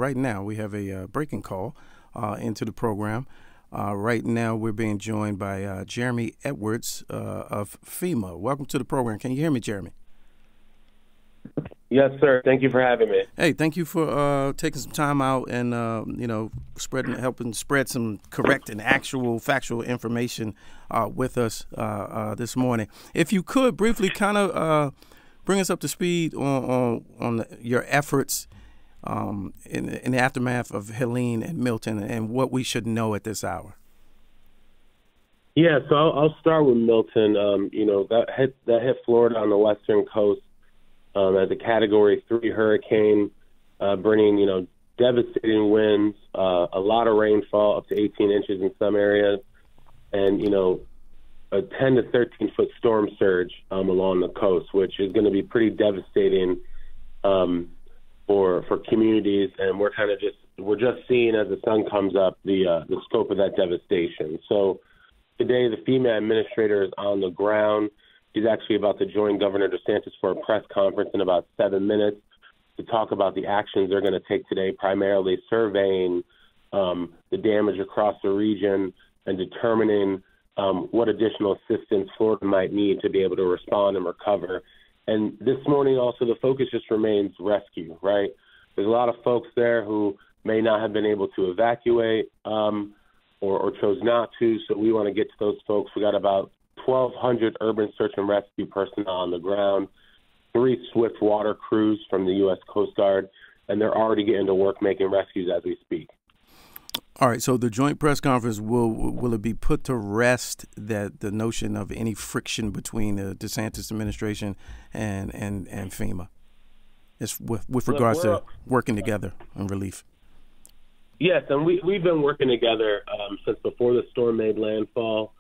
right now. We have a breaking call into the program. Right now, we're being joined by Jeremy Edwards of FEMA. Welcome to the program. Can you hear me, Jeremy? Yes, sir. Thank you for having me. Hey, thank you for taking some time out and helping spread some correct and actual factual information with us this morning. If you could briefly kind of bring us up to speed on your efforts in the aftermath of Helene and Milton and what we should know at this hour. Yeah, so I'll start with Milton. That hit Florida on the western coast. As a Category 3 hurricane, bringing, devastating winds, a lot of rainfall, up to 18 inches in some areas, and, a 10 to 13-foot storm surge along the coast, which is going to be pretty devastating for communities. And we're just seeing as the sun comes up the scope of that devastation. So today the FEMA administrator is on the ground. He's actually about to join Governor DeSantis for a press conference in about 7 minutes to talk about the actions they're going to take today, primarily surveying the damage across the region and determining what additional assistance Florida might need to be able to respond and recover. And this morning also the focus just remains rescue, right? There's a lot of folks there who may not have been able to evacuate or chose not to, so we want to get to those folks. We got about 1,200 urban search and rescue personnel on the ground, 3 swift water crews from the U.S. Coast Guard, and they're already getting to work making rescues as we speak. All right, so the joint press conference, will it be put to rest that the notion of any friction between the DeSantis administration and FEMA? It's with regards to working together on relief. Yes, and we've been working together since before the storm made landfall.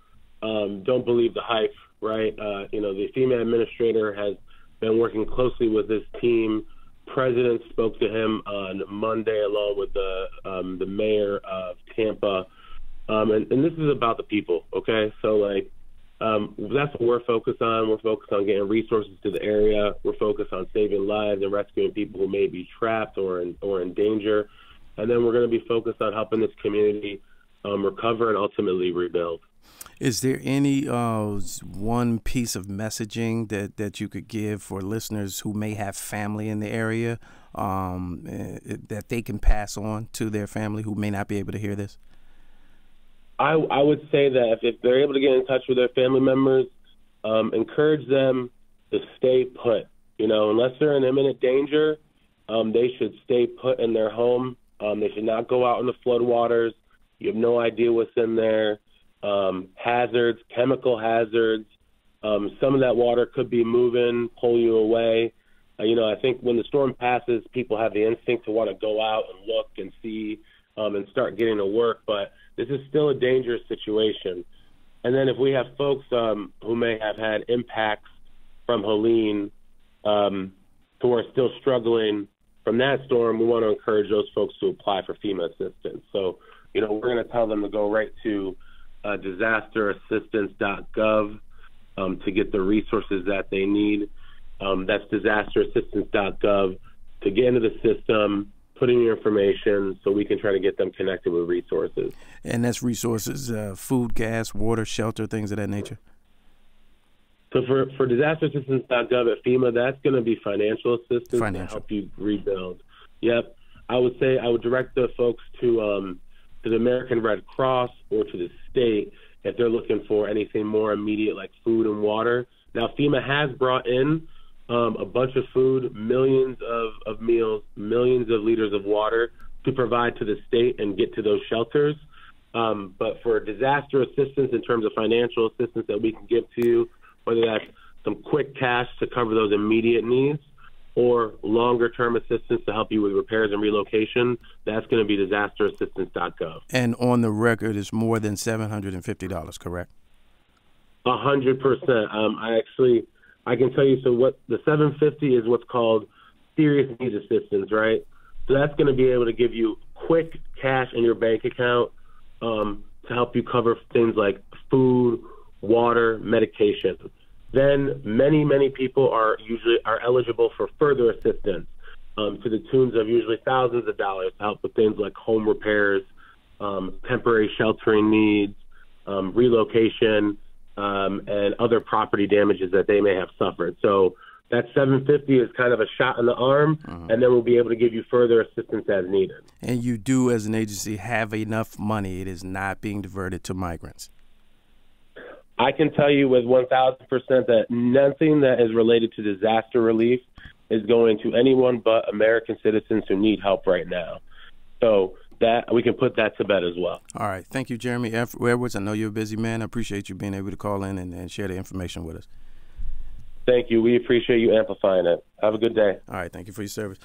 Don't believe the hype, right? The FEMA administrator has been working closely with his team. President spoke to him on Monday along with the mayor of Tampa. And this is about the people, okay? So, that's what we're focused on. We're focused on getting resources to the area. We're focused on saving lives and rescuing people who may be trapped or in danger. And then we're going to be focused on helping this community recover and ultimately rebuild. Is there any one piece of messaging that you could give for listeners who may have family in the area that they can pass on to their family who may not be able to hear this? I would say that if they're able to get in touch with their family members, encourage them to stay put. Unless they're in imminent danger, they should stay put in their home. They should not go out in the floodwaters. You have no idea what's in there. Hazards, chemical hazards. Some of that water could be moving, pull you away. I think when the storm passes, people have the instinct to want to go out and look and see and start getting to work. But this is still a dangerous situation. And then if we have folks who may have had impacts from Helene who are still struggling from that storm, we want to encourage those folks to apply for FEMA assistance. So, we're going to tell them to go right to DisasterAssistance.gov to get the resources that they need. That's DisasterAssistance.gov to get into the system, put in your information so we can try to get them connected with resources. And that's resources, food, gas, water, shelter, things of that nature? So for DisasterAssistance.gov at FEMA, that's going to be financial assistance to help you rebuild. Yep. I would direct the folks to the American Red Cross or to the state if they're looking for anything more immediate like food and water. Now, FEMA has brought in a bunch of food, millions of meals, millions of liters of water to provide to the state and get to those shelters. But for disaster assistance in terms of financial assistance that we can give to you, whether that's some quick cash to cover those immediate needs or longer-term assistance to help you with repairs and relocation, that's going to be DisasterAssistance.gov. And on the record, it's more than $750, correct? 100%. I can tell you, so what the $750 is what's called serious needs assistance, right? So that's going to be able to give you quick cash in your bank account to help you cover things like food, water, medication. Then many people are eligible for further assistance. to the tunes of usually thousands of dollars to help with things like home repairs, temporary sheltering needs, relocation, and other property damages that they may have suffered. So that $750 is kind of a shot in the arm, and then we'll be able to give you further assistance as needed. And you do, as an agency, have enough money. It is not being diverted to migrants. I can tell you with 1,000% that nothing that is related to disaster relief is going to anyone but American citizens who need help right now. So that we can put that to bed as well. All right. Thank you, Jeremy Edwards. I know you're a busy man. I appreciate you being able to call in and share the information with us. Thank you. We appreciate you amplifying it. Have a good day. All right. Thank you for your service.